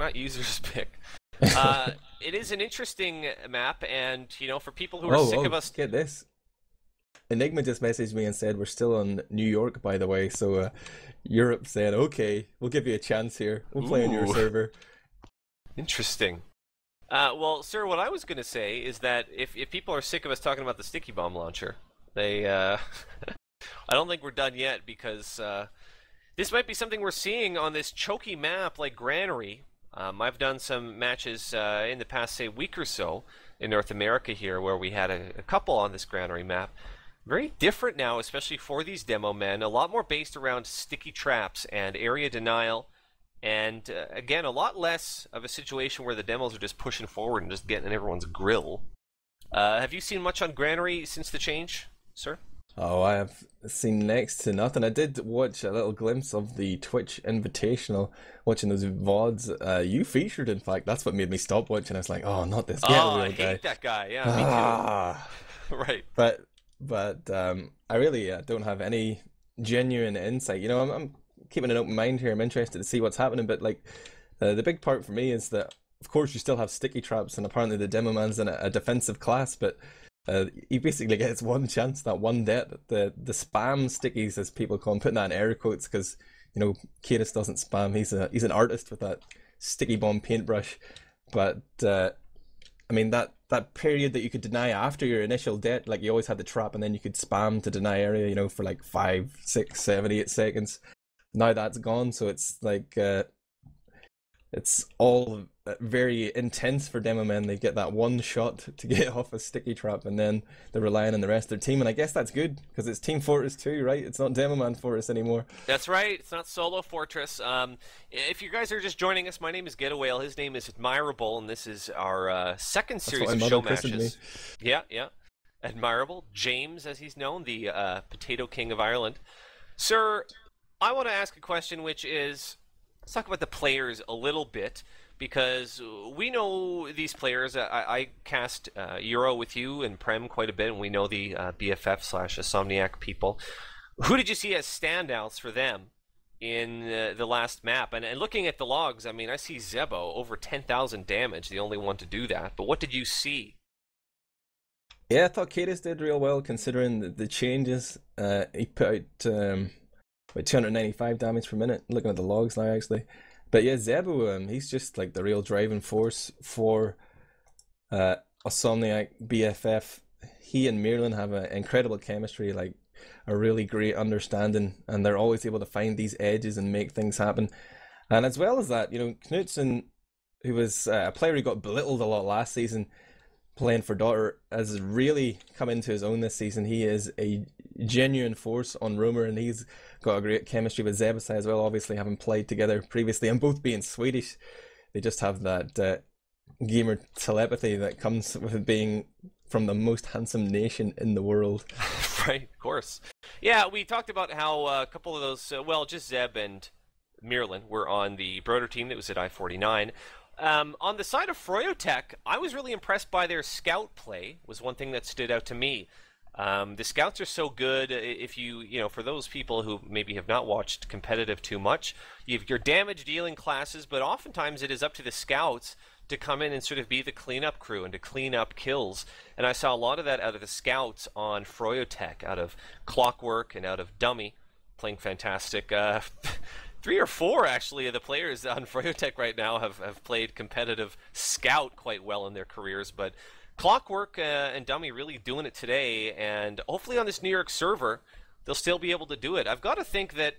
not user's pick. It is an interesting map, and for people who are sick of us. Get this. Enigma just messaged me and said we're still on New York, by the way. So Europe said, okay, we'll give you a chance here. We'll play on your server. Interesting. Well, sir, what I was going to say is that if people are sick of us talking about the sticky bomb launcher, they I don't think we're done yet, because this might be something we're seeing on this choky map like Granary. I've done some matches in the past, say, week or so in North America here, where we had a couple on this Granary map. Very different now, especially for these demo men. A lot more based around sticky traps and area denial. And again, a lot less of a situation where the demos are just pushing forward and just getting in everyone's grill. Have you seen much on Granary since the change, sir? Oh, I have seen next to nothing. I did watch a little glimpse of the Twitch Invitational, watching those VODs. You featured, in fact. That's what made me stop watching. I was like, oh, not this I hate that guy. Yeah, me too. Right. But I really don't have any genuine insight. I'm keeping an open mind here. I'm interested to see what's happening, but like the big part for me is that, of course, you still have sticky traps, and apparently the demo man's in a defensive class, but he basically gets one chance, that one death. The spam stickies, as people call them, putting that in air quotes, because Kairos doesn't spam. He's an artist with that sticky bomb paintbrush. But I mean, that period that you could deny after your initial death, like you always had the trap and then you could spam to deny area, for like 5, 6, 7, 8 seconds. Now that's gone, so it's like it's all very intense for demo men. They get that one shot to get off a sticky trap, and then they're relying on the rest of their team. And I guess that's good, because it's Team Fortress 2, right? It's not Demo Man Fortress anymore. That's right. It's not Solo Fortress. If you guys are just joining us, my name is Getaway. His name is Admirable, and this is our second series of show matches. Yeah. Admirable. James, as he's known, the Potato King of Ireland. Sir, I want to ask a question, which is, let's talk about the players a little bit, because we know these players. I cast Euro with you and Prem quite a bit, and we know the BFF/Awsomniac people. Who did you see as standouts for them in the last map? And looking at the logs, I mean, I see Zebo, over 10,000 damage, the only one to do that. But what did you see? Yeah, I thought Kairos did real well, considering the changes. He put out about 295 damage per minute, looking at the logs now, actually. But yeah, Zebo, he's just like the real driving force for Awsomniac BFF. He and Mirlin have an incredible chemistry, like a really great understanding, and they're always able to find these edges and make things happen. And as well as that, Knutson, who was a player who got belittled a lot last season playing for Daughter, has really come into his own this season. He is a genuine force on Roamer, and he's got a great chemistry with Zebasai as well, obviously having played together previously, and both being Swedish. They just have that gamer telepathy that comes with being from the most handsome nation in the world. Right, of course. Yeah, we talked about how a couple of those, just Zeb and Mirlin were on the Broder team that was at I49. On the side of froyotech, I was really impressed by their scout play, was one thing that stood out to me. The scouts are so good. If for those people who maybe have not watched competitive too much, you have your damage dealing classes, but oftentimes it is up to the scouts to come in and sort of be the cleanup crew and to clean up kills. And I saw a lot of that out of the scouts on froyotech, out of Clockwork and out of Dummy, playing fantastic. 3 or 4 actually of the players on froyotech right now have played competitive scout quite well in their careers, but Clockwork and Dummy really doing it today, and hopefully on this New York server they'll still be able to do it. I've got to think that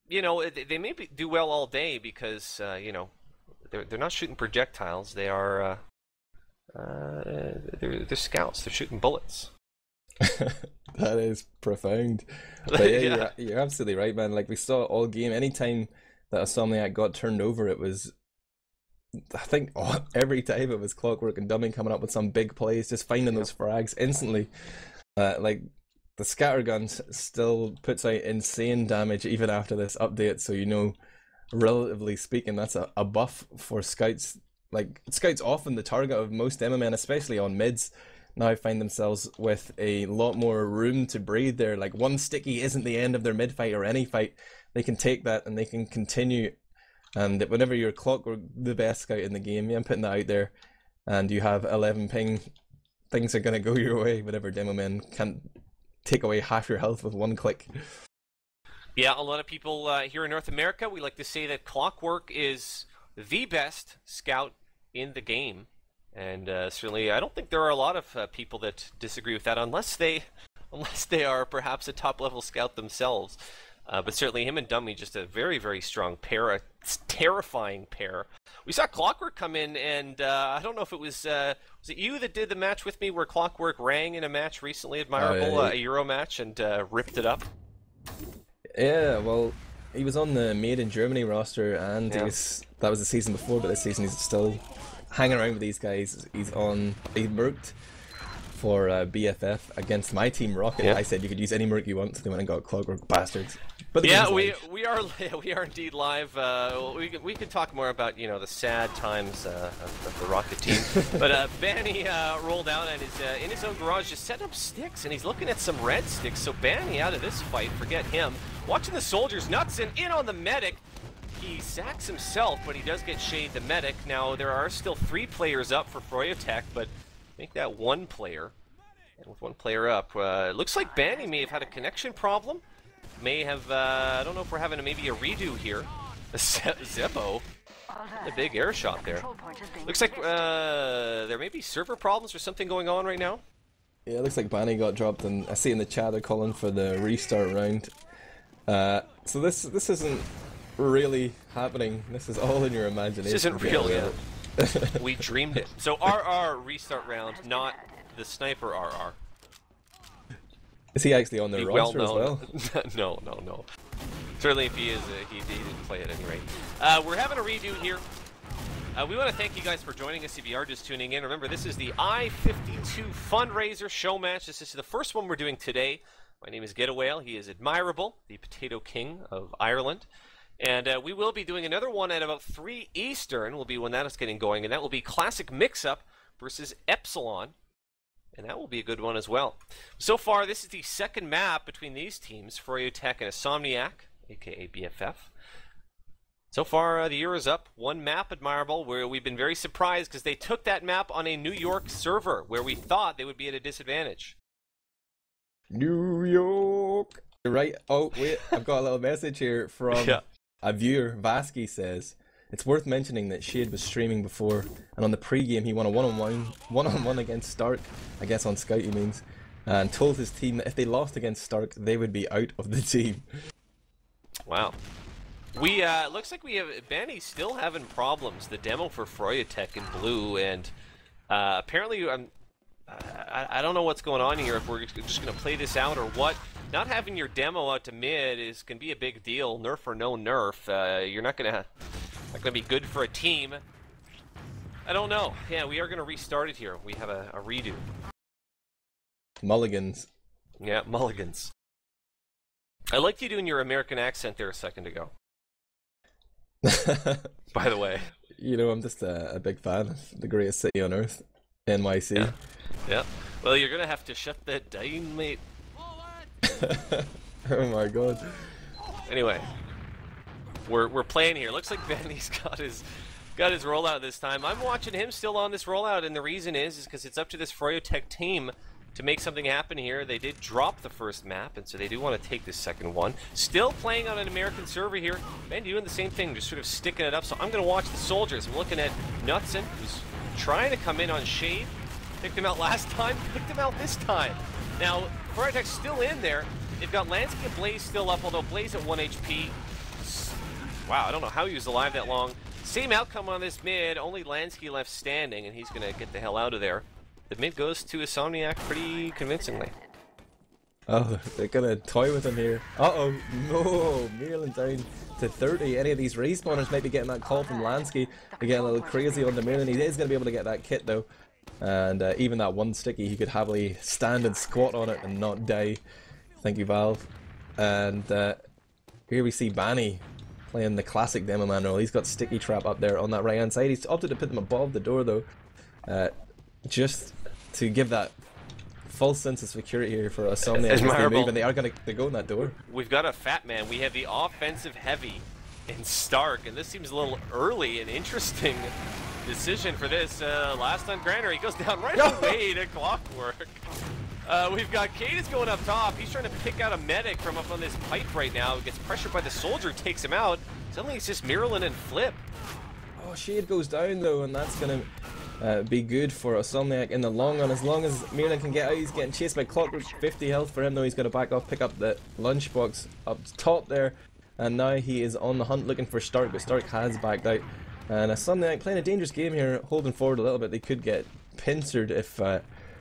they may do well all day, because they're not shooting projectiles. They are they're scouts. They're shooting bullets. That is profound. But Yeah. you're absolutely right, man. Like, we saw all game, anytime that Awsomniac got turned over, it was, I think, every time it was Clockwork and Dummy coming up with some big plays, just finding those frags instantly. Like, the scattergun still puts out insane damage even after this update, so relatively speaking, that's a buff for scouts. Like, scouts often the target of most MMN, especially on mids, now find themselves with a lot more room to breathe there. Like, one sticky isn't the end of their mid fight or any fight. They can take that and they can continue And whenever you're Clockwork, the best scout in the game, yeah, I'm putting that out there, and you have 11 ping, things are going to go your way whenever demo men can't take away half your health with one click. Yeah, a lot of people here in North America, we like to say that Clockwork is the best scout in the game. And certainly, I don't think there are a lot of people that disagree with that, unless they are perhaps a top-level scout themselves. But certainly him and Dummy, just a very, very strong pair, a terrifying pair. We saw Clockwork come in, and I don't know if it was it you that did the match with me where Clockwork rang in a match recently, Admirable, a Euro match, and ripped it up? Yeah, well, he was on the Made in Germany roster, and that was the season before, but this season he's still hanging around with these guys. He merked for BFF against my team Rocket. I said you could use any merc you want, so they went and got Clockwork bastards. But yeah, we are indeed live. We could talk more about the sad times of the Rocket team. But Banny rolled out and is in his own garage, just setting up sticks, and he's looking at some red sticks. So Banny out of this fight, forget him. Watching the soldiers, Knutson in on the medic. He sacks himself, but he does get Shade the medic. Now there are still 3 players up for froyotech, but make that 1 player. And with 1 player up, it looks like Banny may have had a connection problem. May have, I don't know if we're having maybe a redo here. Zebo, a big air shot there. Looks like there may be server problems or something going on right now. Yeah, it looks like Banny got dropped, and I see in the chat they're calling for the restart round. So this isn't really happening. This is all in your imagination. This isn't real yet. We dreamed it. So RR restart round, not the sniper RR. Is he actually on the roster as well? No. Certainly if he is, he didn't play at any rate. We're having a redo here. We want to thank you guys for joining us if you are just tuning in. Remember, this is the i52 fundraiser show match. This is the first one we're doing today. My name is Getawale. He is Admirable, the Potato King of Ireland. And we will be doing another one at about 3 Eastern, will be when that is getting going, and that will be Classic Mix-Up versus Epsilon. And that will be a good one as well. So far, this is the second map between these teams, froyotech and Awsomniac, aka BFF. So far, the year is up. 1 map, Admirable, where we've been very surprised because they took that map on a New York server where we thought they would be at a disadvantage. New York! You're right. Oh, wait, I've got a little message here from a viewer. Vasky says, it's worth mentioning that Shade was streaming before, and on the pre-game he won a one-on-one against Stark, I guess on Scout he means, and told his team that if they lost against Stark, they would be out of the team. Wow. We, looks like we have, Banny's still having problems, the demo for froyotech in blue, and apparently, I don't know what's going on here, if we're just going to play this out or what. Not having your demo out to mid can be a big deal, nerf or no nerf. You're not going to be good for a team. I don't know. Yeah, we are going to restart it here. We have a redo. Mulligans. Yeah, mulligans. I liked you doing your American accent there a second ago. By the way. You know, I'm just a big fan of the greatest city on earth, NYC. Yeah. Well, you're going to have to shut that down, mate. Oh my god. Anyway. We're playing here. Looks like Benny's got his rollout this time. I'm watching him still on this rollout, and the reason is because it's up to this froyotech team to make something happen here. They did drop the first map, and so they do want to take this second one. Still playing on an American server here. Ben doing the same thing, just sort of sticking it up. So I'm going to watch the soldiers. I'm looking at Knutson, who's trying to come in on Shade. Picked him out last time, picked him out this time. Now, froyotech's still in there. They've got Lansky and Blaze still up, although Blaze at 1 HP. Wow, I don't know how he was alive that long. Same outcome on this mid, only Lansky left standing, and he's going to get the hell out of there. The mid goes to Awsomniac pretty convincingly. Oh, they're going to toy with him here. Uh-oh, no, Maryland down to 30. Any of these respawners might be getting that call from Lansky. They're getting a little crazy on the Maryland. He is going to be able to get that kit, though. And even that one sticky, he could happily stand and squat on it and not die. Thank you, Valve. And here we see Banny playing the classic demo man role. He's got sticky trap up there on that right hand side. He's opted to put them above the door though, just to give that false sense of security here for Awsomniac as they move, and they are going to go in that door. We've got a fat man. We have the offensive heavy in Stark, and this seems a little early and interesting decision for this. Last on Granner, he goes down right away to Clockwork. We've got Cadis going up top. He's trying to pick out a medic from up on this pipe right now. He gets pressured by the soldier, takes him out. Suddenly it's just Miralyn and Flip. Oh, Shade goes down though, and that's gonna be good for Awsomniac in the long run. As long as Miralyn can get out, he's getting chased by Clockwork. 50 health for him though. He's got to back off, pick up the lunchbox up top there, and now he is on the hunt looking for Stark, but Stark has backed out. And Awsomniac playing a dangerous game here, holding forward a little bit. They could get pincered if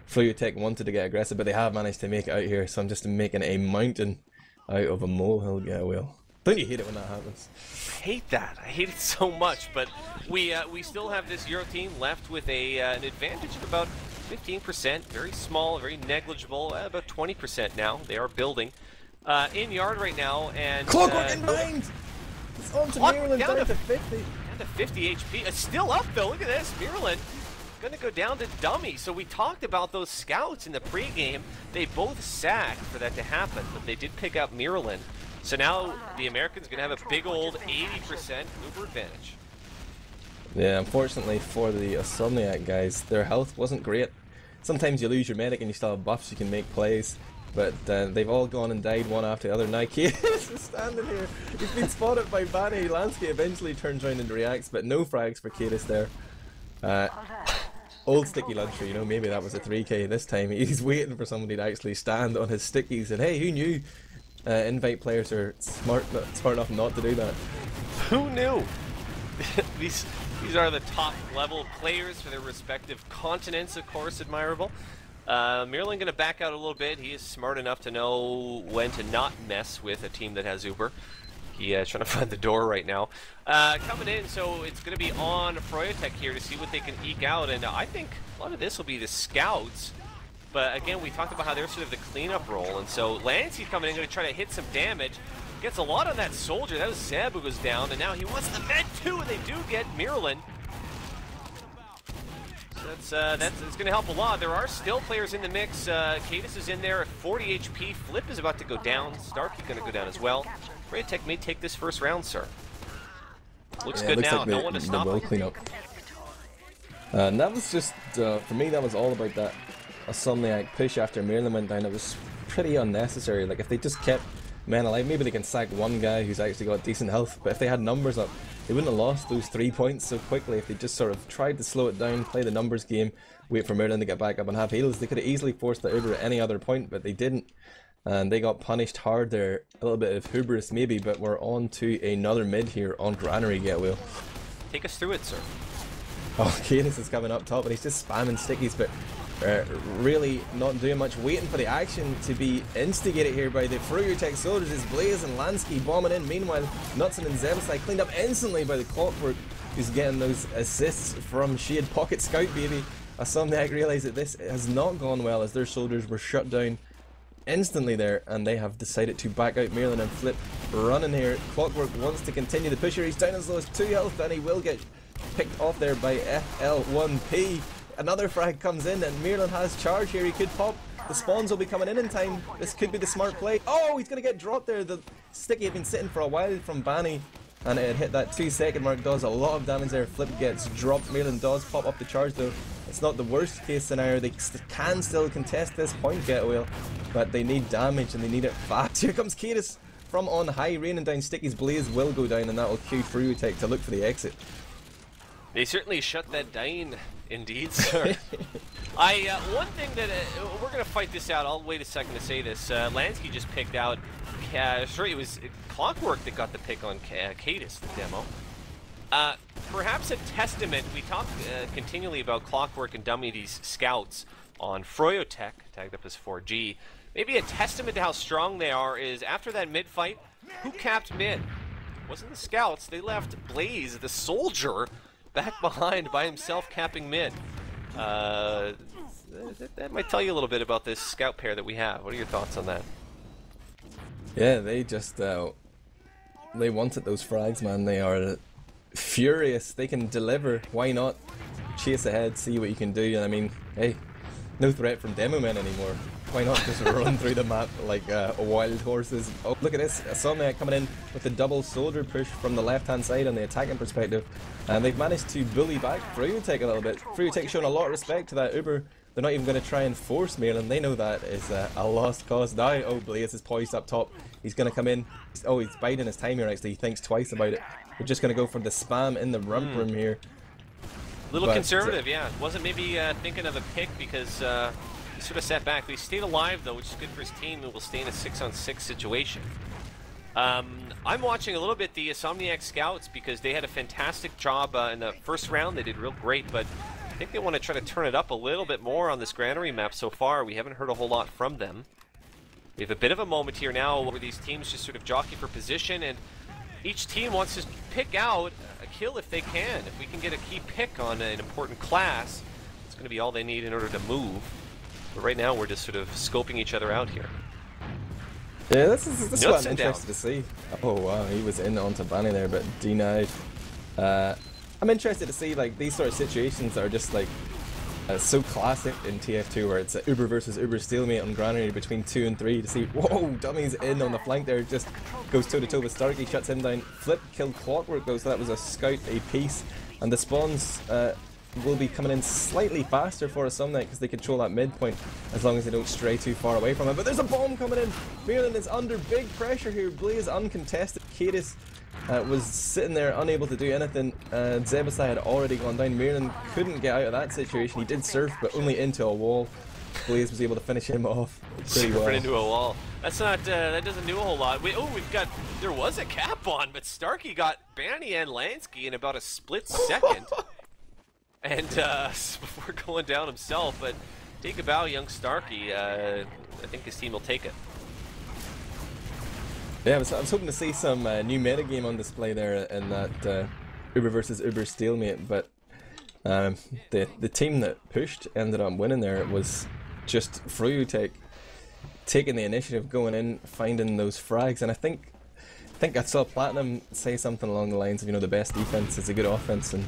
froyotech wanted to get aggressive, but they have managed to make it out here. So I'm just making a mountain out of a molehill. Yeah, well, don't you hate it when that happens? I hate that. I hate it so much. But we still have this Euro team left with an advantage of about 15%. Very small, very negligible. About 20% now. They are building in yard right now, and Clockwork in mind. It's on to Miralyn down to 50. Down to 50 HP. It's still up though. Look at this, Miralyn. Going to go down to dummy. So we talked about those scouts in the pregame. They both sacked for that to happen, but they did pick up Miralyn. So now the Americans going to have a big old 80% Uber advantage. Yeah, unfortunately for the Awsomniac guys, their health wasn't great. Sometimes you lose your medic and you still have buffs, you can make plays. But they've all gone and died one after the other. Now Cadis is standing here. He's been spotted by Vanny. Lansky eventually turns around and reacts, but no frags for Cadis there. Old sticky luncher, you know, maybe that was a 3k this time. He's waiting for somebody to actually stand on his stickies, and hey, who knew invite players are smart enough not to do that? Who knew? These are the top level players for their respective continents, of course, admirable. Miralyn going to back out a little bit. He is smart enough to know when to not mess with a team that has Uber. He's trying to find the door right now. Coming in, so it's going to be on froyotech here to see what they can eke out, and I think a lot of this will be the scouts. But again, we talked about how they're sort of the cleanup role, and so Lancey's coming in, going to try to hit some damage. Gets a lot on that soldier. That was Zeb who goes down, and now he wants the med too, and they do get Miralyn. So that's going to help a lot. There are still players in the mix. Cadis is in there at 40 HP. Flip is about to go down. Stark is going to go down as well. froyotech may take this first round, sir. Looks good looks now. like No one to stop will them. clean up. And that was just, for me, that was all about that Awsomniac push after Miralyn went down. It was pretty unnecessary. Like, if they just kept men alive, maybe they can sack one guy who's actually got decent health, but if they had numbers up, they wouldn't have lost those 3 points so quickly. If they just sort of tried to slow it down, play the numbers game, wait for Miralyn to get back up and have heals, they could have easily forced the Uber at any other point, but they didn't. And they got punished hard there. A little bit of hubris maybe, but we're on to another mid here on Granary, get Will. Take us through it, sir. Oh, Cadis is coming up top and he's just spamming stickies, but really not doing much, waiting for the action to be instigated here by the froyotech soldiers. It's Blaze and Lansky bombing in. Meanwhile, Knudsen and Zebasai cleaned up instantly by the Clockwork, who's getting those assists from Shade. Pocket Scout, baby. Awsomniac realised that this has not gone well as their soldiers were shut down instantly there, and they have decided to back out. Miralyn and Flip running here. Clockwork wants to continue the push here. He's down as low as 2 health, and he will get picked off there by FL1P. Another frag comes in, and Miralyn has charge here. He could pop. The spawns will be coming in time. This could be the smart play. Oh, he's going to get dropped there. The sticky had been sitting for a while from Banny, and it had hit that 2-second mark. Does a lot of damage there. Flip gets dropped. Miralyn does pop up the charge though. It's not the worst case scenario. They can still contest this point, Getaway, but they need damage and they need it fast. Here comes Cadis from on high, raining down stickies. Blaze will go down, and that will cue froyotech to look for the exit. They certainly shut that down, indeed, sir. One thing that we're gonna fight this out. I'll wait a second to say this. Lansky just picked out. Sorry, it was Clockwork that got the pick on Cadis, the demo. Perhaps a testament. We talk continually about Clockwork and Dummy, these scouts on froyotech, tagged up as 4G. Maybe a testament to how strong they are is after that mid fight, who capped mid? It wasn't the scouts. They left Blaze, the soldier, back behind by himself, capping mid. That might tell you a little bit about this scout pair that we have. What are your thoughts on that? Yeah, they just they wanted those frags, man. They are furious. They can deliver. Why not? Chase ahead, see what you can do. And I mean, hey, no threat from demo men anymore. Why not just run through the map like wild horses? Oh, look at this. Awsomniac coming in with the double soldier push from the left-hand side on the attacking perspective. And they've managed to bully back froyotech a little bit. Froyotech showing a lot of respect to that Uber. They're not even going to try and force Merlin. They know that is a lost cause now. Oh, Blaze is poised up top. He's going to come in. Oh, he's biding his time here actually. He thinks twice about it. We're just going to go for the spam in the rump room here. Little conservative, yeah. Wasn't maybe thinking of a pick because he sort of sat back. He stayed alive though, which is good for his team, and will stay in a 6-on-6 situation. I'm watching a little bit the Awsomniac scouts because they had a fantastic job in the first round. They did real great, but I think they want to try to turn it up a little bit more on this granary map so far. We haven't heard a whole lot from them. We have a bit of a moment here now where these teams just sort of jockey for position, and each team wants to pick out a kill if they can. If we can get a key pick on an important class, it's going to be all they need in order to move. But right now we're just sort of scoping each other out here. Yeah, this is what I'm interested to see. Oh wow, he was in onto Banny there, but denied. I'm interested to see like these sort of situations that are just like so classic in TF2, where it's a Uber versus Uber stalemate on granary between 2 and 3 to see. Whoa, Dummy's in on the flank there, just goes toe to toe with Starkey, shuts him down. Flip killed Clockwork though, so that was a scout a piece, and the spawns will be coming in slightly faster for Awsomniac because they control that midpoint as long as they don't stray too far away from it. But there's a bomb coming in. Merlin is under big pressure here. Blaze uncontested. Cadis was sitting there unable to do anything. Zebasai had already gone down. Merlin couldn't get out of that situation. He did surf, but only into a wall. Blaze was able to finish him off pretty well. Into a wall. That's not. That doesn't do a whole lot. We've got. There was a cap on, but Starkey got Banny and Lansky in about a split second. And before going down himself, but take a bow, young Starkey. I think his team will take it. Yeah, I was hoping to see some new metagame on display there in that Uber versus Uber stalemate, but the team that pushed ended up winning there. It was just froyotech taking the initiative, going in, finding those frags, and I think I saw Platinum say something along the lines of, you know, the best defense is a good offense, and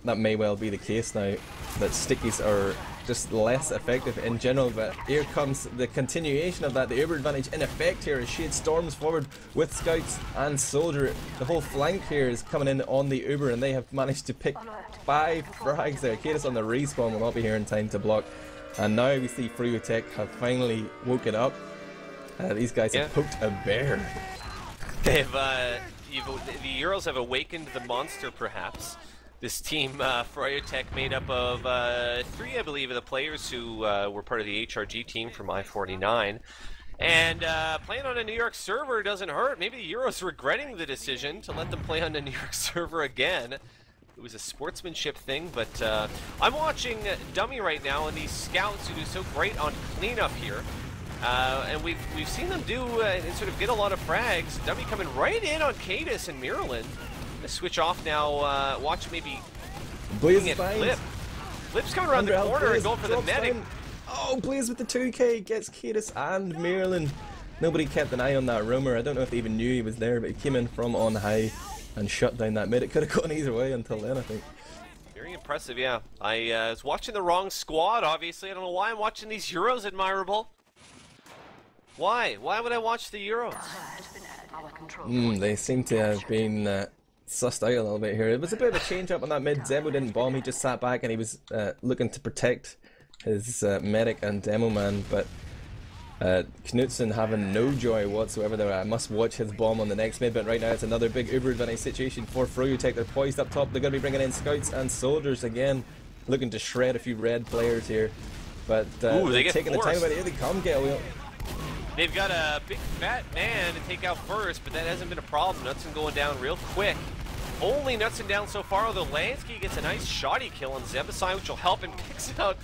that may well be the case now, that stickies are just less effective in general. But here comes the continuation of that, the Uber advantage in effect here as Shade storms forward with scouts and soldier. The whole flank here is coming in on the Uber, and they have managed to pick 5 frags there. Cadis on the respawn will not be here in time to block, and now we see froyotech have finally woken up. These guys have poked a bear. They've the Euros have awakened the monster, perhaps. This team, froyotech, made up of 3, I believe, of the players who were part of the HRG team from I49. And playing on a New York server doesn't hurt. Maybe the Euros regretting the decision to let them play on the New York server again. It was a sportsmanship thing, but I'm watching Dummy right now, and these scouts who do so great on cleanup here. And we've seen them do and sort of get a lot of frags. Dummy coming right in on Cadis and Miralyn. Switch off now. Watch maybe Blaze Flip. Flip's coming around the corner and going for the medic. Oh, Blaze with the 2k gets Cadis and Merlin. Nobody kept an eye on that roamer. I don't know if they even knew he was there, but he came in from on high and shut down that mid. It could have gone either way until then, I think. Very impressive, yeah. I was watching the wrong squad, obviously. I don't know why I'm watching these Euros, Admirable. Why? Why would I watch the Euros? They seem to have been sussed out a little bit here. It was a bit of a change up on that mid. Zebo didn't bomb, he just sat back and he was looking to protect his medic and demo man, but Knutson having no joy whatsoever there. I must watch his bomb on the next mid, but right now it's another big Uber advantage situation for froyotech. They're poised up top. They're going to be bringing in scouts and soldiers again, looking to shred a few red players here, but they get taking forced. the time out. Here they come, get away. They've got a big fat man to take out first, but that hasn't been a problem. Knutson going down real quick. Only Knutson down so far, although Lansky gets a nice shoddy kill on Zebasai, which will help him picks out.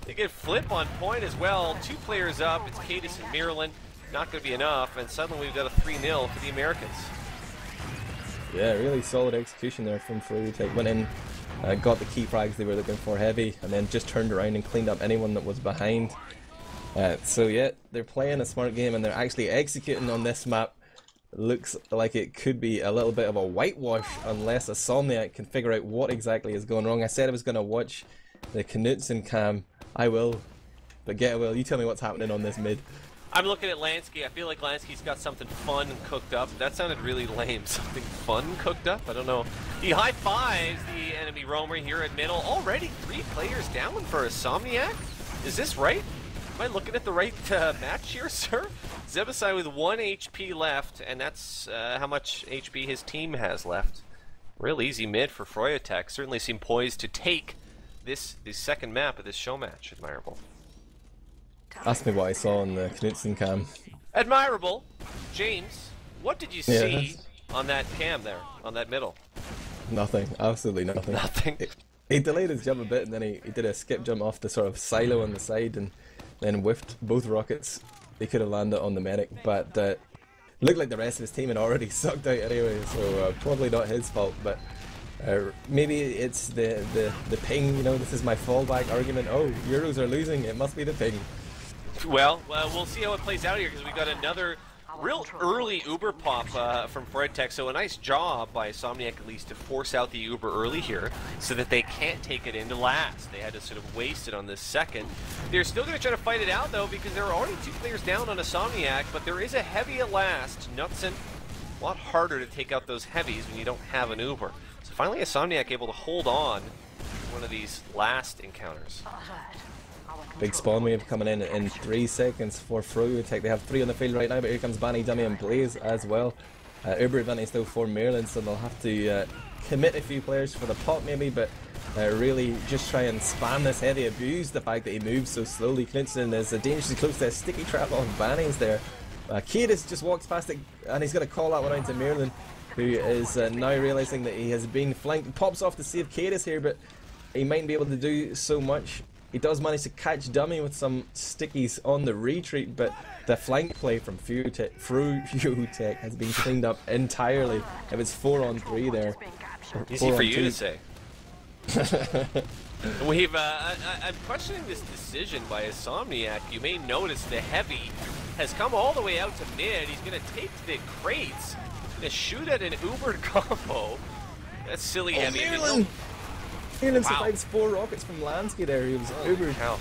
They get Flip on point as well. 2 players up. It's Cadis and Miralyn. Not going to be enough, and suddenly we've got a 3-0 for the Americans. Yeah, really solid execution there from froyotech. Went in, got the key frags they were looking for heavy, and then just turned around and cleaned up anyone that was behind. So yeah, they're playing a smart game and they're actually executing on this map. Looks like it could be a little bit of a whitewash unless Awsomniac can figure out what exactly is going wrong. I said I was going to watch the Knutson cam. I will. But get will, you tell me what's happening on this mid. I'm looking at Lansky. I feel like Lansky's got something fun cooked up. That sounded really lame. Something fun cooked up? I don't know. He high-fives the enemy roamer here at middle. Already 3 players down for Awsomniac? Is this right? Am I looking at the right match here, sir? Zebasai with 1 HP left, and that's how much HP his team has left. Real easy mid for froyotech. Certainly seem poised to take the second map of this show match. Admirable. Ask me what I saw on the Knutson cam. Admirable. James, what did you see on that cam there, on that middle? Nothing. Absolutely nothing. Nothing. He delayed his jump a bit, and then he did a skip jump off the sort of silo on the side, and then whiffed both rockets. He could have landed on the medic, but looked like the rest of his team had already sucked out anyway, so probably not his fault, but maybe it's the ping, you know, this is my fallback argument. Oh, Euros are losing, it must be the ping. Well, we'll see how it plays out here, because we got another real early Uber pop from froyotech, so a nice job by Awsomniac at least to force out the Uber early here so that they can't take it into last. They had to sort of waste it on this second. They're still going to try to fight it out though, because there are already 2 players down on Awsomniac, but there is a heavy at last. Knutson, a lot harder to take out those heavies when you don't have an Uber. So finally Awsomniac able to hold on to one of these last encounters. Big spawn wave coming in 3 seconds for froyotech. They have 3 on the field right now, but here comes Banny, Dummy and Blaze as well. Uber advantage still for Maryland, so they'll have to commit a few players for the pop maybe, but really just try and spam this heavy, abuse the fact that he moves so slowly. Knutson is dangerously close to a sticky trap on Banny's there. Kiedis just walks past it, and he's going to call that one out to Maryland, who is now realising that he has been flanked. Pops off to save Kiedis here, but he mightn't be able to do so much. He does manage to catch Dummy with some stickies on the retreat, but the flank play from froyotech has been cleaned up entirely. It was 4 on 3 there. Easy for you to say. I'm questioning this decision by Awsomniac. You may notice the heavy has come all the way out to mid. He's going to take the crates, going to shoot at an Uber combo. That's silly heavy. Maryland survives 4 rockets from Lansky there. He was Ubered. Hell.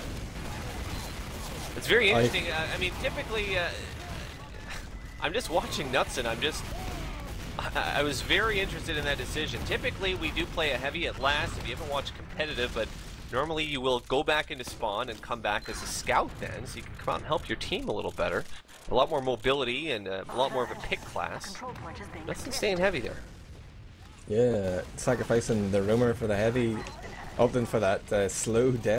It's very interesting. I mean, typically, I'm just watching Knutson. I was very interested in that decision. Typically, we do play a heavy at last if you haven't watched competitive, but normally you will go back into spawn and come back as a scout then, so you can come out and help your team a little better. A lot more mobility and a lot more of a pick class. Knutson's staying heavy there. Yeah, sacrificing the roamer for the heavy, opting for that slow death.